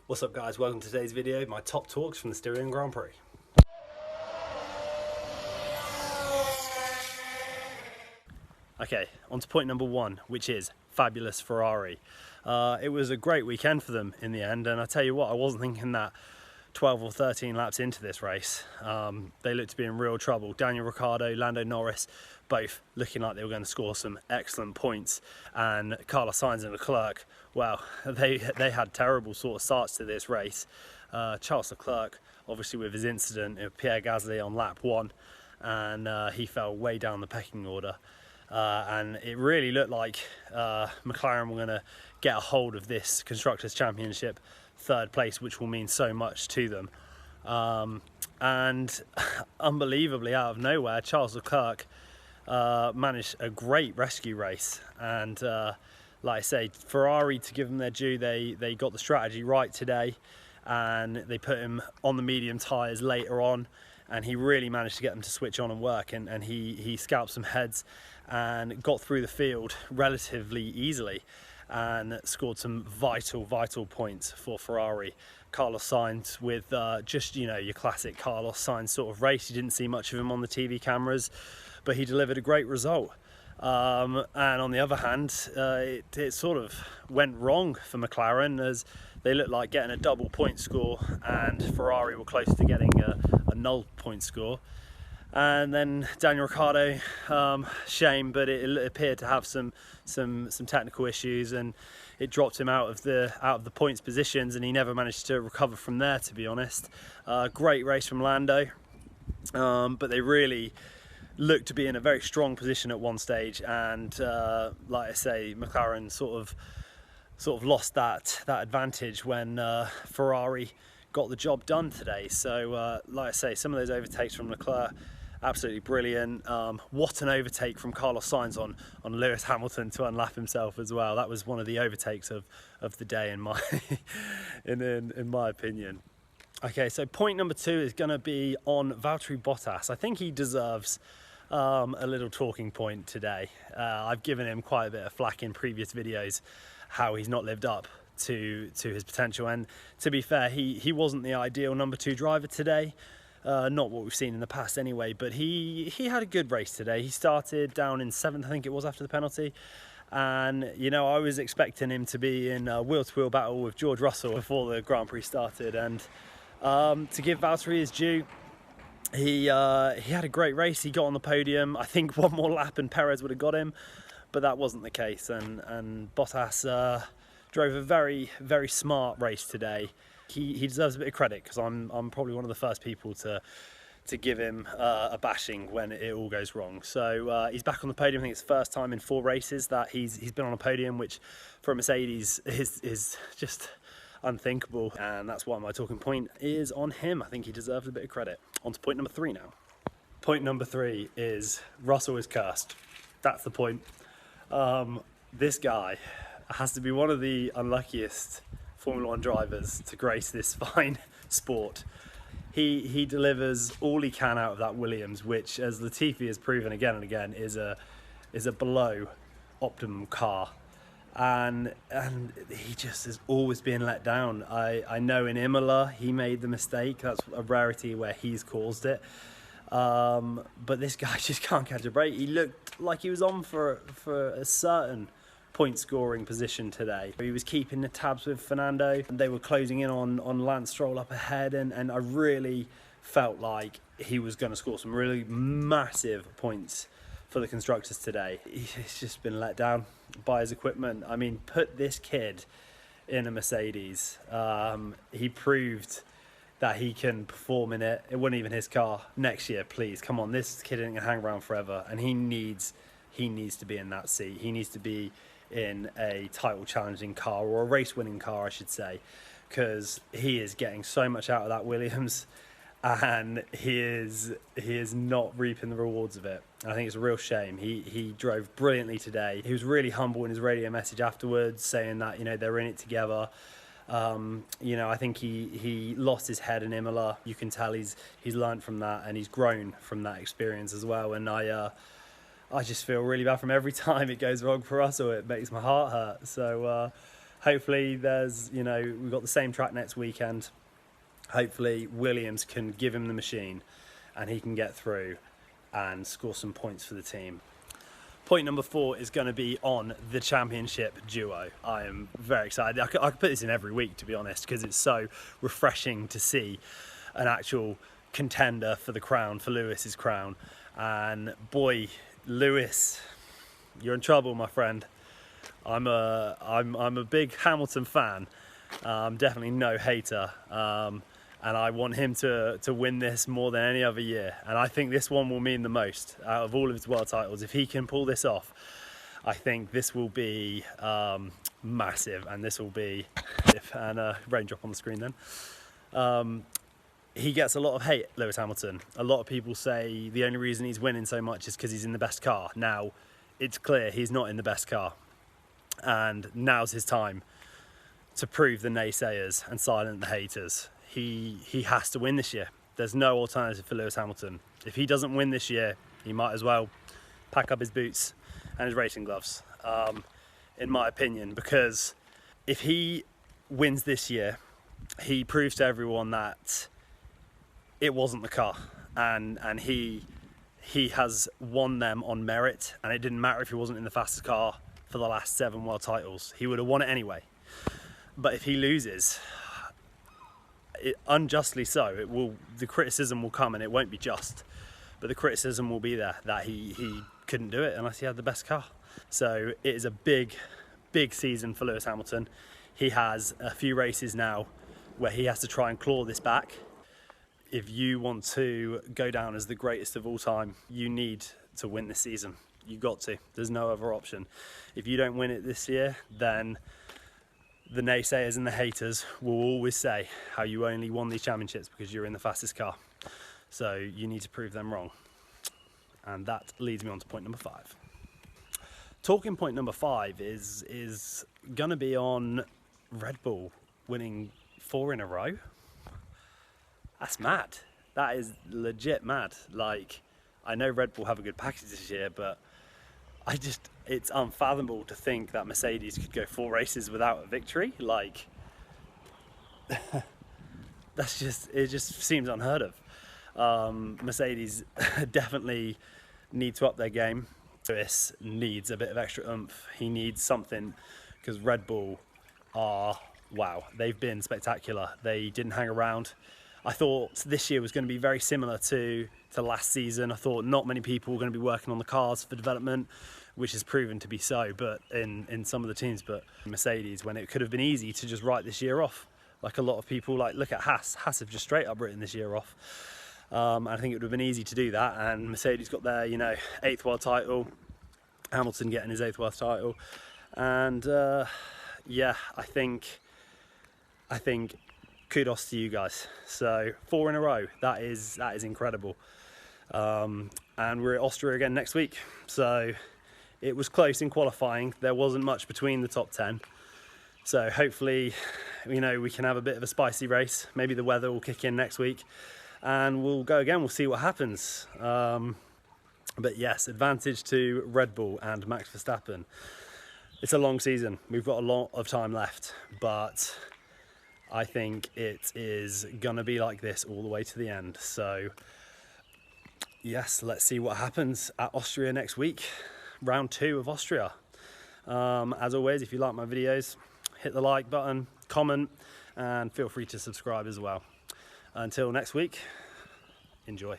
What's up guys, welcome to today's video, my top talks from the Styrian Grand Prix. Okay, on to point number one, which is fabulous Ferrari. It was a great weekend for them in the end, and I tell you what, I wasn't thinking that 12 or 13 laps into this race, they looked to be in real trouble. Daniel Ricciardo, Lando Norris, both looking like they were going to score some excellent points, and Carlos Sainz and Leclerc, well, they had terrible sort of starts to this race. Charles Leclerc, obviously with his incident with Pierre Gasly on lap one, and he fell way down the pecking order. And it really looked like McLaren were going to get a hold of this Constructors' Championship third place, which will mean so much to them. And unbelievably, out of nowhere, Charles Leclerc managed a great rescue race. And like I say, Ferrari, to give them their due, they got the strategy right today, and they put him on the medium tyres later on, and he really managed to get them to switch on and work, and he scalped some heads and got through the field relatively easily and scored some vital points for Ferrari. Carlos Sainz with just, you know, your classic Carlos Sainz sort of race. You didn't see much of him on the TV cameras, but he delivered a great result. And on the other hand, it sort of went wrong for McLaren, as they looked like getting a double point score and Ferrari were close to getting a null point score. And then Daniel Ricciardo, shame, but it appeared to have some technical issues, and it dropped him out of the points positions, and he never managed to recover from there, to be honest. Great race from Lando, but they really looked to be in a very strong position at one stage, and like I say, McLaren sort of lost that advantage when Ferrari got the job done today. So like I say, some of those overtakes from Leclerc, absolutely brilliant. What an overtake from Carlos Sainz on Lewis Hamilton to unlap himself as well. That was one of the overtakes of the day in my in my opinion. Okay, so point number two is going to be on Valtteri Bottas. I think he deserves a little talking point today. I've given him quite a bit of flack in previous videos how he's not lived up to his potential, and to be fair, he wasn't the ideal number two driver today. Not what we've seen in the past anyway, but he had a good race today. He started down in 7th, I think it was, after the penalty, and you know, I was expecting him to be in a wheel-to-wheel battle with George Russell before the Grand Prix started. And to give Valtteri his due, he had a great race. He got on the podium. I think one more lap and Perez would have got him, but that wasn't the case, and Bottas drove a very smart race today. He deserves a bit of credit, because I'm probably one of the first people to give him a bashing when it all goes wrong. So he's back on the podium. I think it's the first time in 4 races that he's been on a podium, which for a Mercedes is just unthinkable, and that's why my talking point is on him. I think he deserves a bit of credit. On to point number 3 now. Point number 3 is Russell is cursed. That's the point. This guy has to be one of the unluckiest Formula 1 drivers to grace this fine sport. He delivers all he can out of that Williams, which, as Latifi has proven again and again, is a below optimum car, and he just is always being let down. I know in Imola he made the mistake. That's a rarity where he's caused it, but this guy just can't catch a break. He looked like he was on for a certain point scoring position today. He was keeping the tabs with Fernando, and they were closing in on Lance Stroll up ahead, and I really felt like he was going to score some really massive points for the constructors today. He's just been let down by his equipment. I mean, put this kid in a Mercedes. He proved that he can perform in it. It wasn't even his car. Next year, please, come on, this kid isn't going to hang around forever, and he needs to be in that seat. He needs to be in a title challenging car, or a race winning car I should say, because he is getting so much out of that Williams, and he is not reaping the rewards of it. I think it's a real shame. He drove brilliantly today. He was really humble in his radio message afterwards, saying that, you know, they're in it together. You know, I think he lost his head in Imola. You can tell he's learned from that, and he's grown from that experience as well, and I just feel really bad from every time it goes wrong for Russell. It makes my heart hurt. So hopefully there's, you know, we've got the same track next weekend. Hopefully Williams can give him the machine and he can get through and score some points for the team. Point number 4 is going to be on the championship duo. I am very excited. I could put this in every week, to be honest, because it's so refreshing to see an actual contender for the crown, for Lewis's crown. And boy, Lewis, you're in trouble, my friend. I'm a big Hamilton fan. I'm definitely no hater. And I want him to win this more than any other year. And I think this one will mean the most out of all of his world titles. If he can pull this off, I think this will be massive. And this will be, and a raindrop on the screen then. He gets a lot of hate, Lewis Hamilton. A lot of people say the only reason he's winning so much is because he's in the best car. Now, it's clear he's not in the best car. And now's his time to prove the naysayers and silence the haters. He has to win this year. There's no alternative for Lewis Hamilton. If he doesn't win this year, he might as well pack up his boots and his racing gloves, in my opinion, because if he wins this year, he proves to everyone that it wasn't the car, and he has won them on merit, and it didn't matter if he wasn't in the fastest car for the last 7 world titles. He would have won it anyway. But if he loses, unjustly so, the criticism will come, and it won't be just, but the criticism will be there that he couldn't do it unless he had the best car. So it is a big season for Lewis Hamilton. He has a few races now where he has to try and claw this back. If you want to go down as the greatest of all time, you need to win this season. You got to. There's no other option. If you don't win it this year, then the naysayers and the haters will always say how you only won these championships because you're in the fastest car. So you need to prove them wrong. And that leads me on to point number 5. Talking point number 5 is going to be on Red Bull winning 4 in a row. That's mad. That is legit mad. Like, I know Red Bull have a good package this year, but it's unfathomable to think that Mercedes could go 4 races without a victory. Like, it just seems unheard of. Mercedes definitely need to up their game. Lewis needs a bit of extra oomph. He needs something, because Red Bull are, wow, they've been spectacular. They didn't hang around. I thought this year was going to be very similar to last season. I thought not many people were going to be working on the cars for development, which has proven to be so, but in some of the teams. But Mercedes, when it could have been easy to just write this year off, like a lot of people, like look at Haas have just straight up written this year off. I think it would have been easy to do that, and Mercedes got their 8th world title, Hamilton getting his 8th world title, and yeah, I think kudos to you guys. So 4 in a row, that is incredible. And we're at Austria again next week. So it was close in qualifying. There wasn't much between the top 10. So hopefully, we can have a bit of a spicy race. Maybe the weather will kick in next week and we'll go again. We'll see what happens. But yes, advantage to Red Bull and Max Verstappen. It's a long season. We've got a lot of time left, but I think it is gonna be like this all the way to the end. So yes, let's see what happens at Austria next week, round 2 of Austria. As always, if you like my videos, hit the like button, comment, and feel free to subscribe as well. Until next week, enjoy.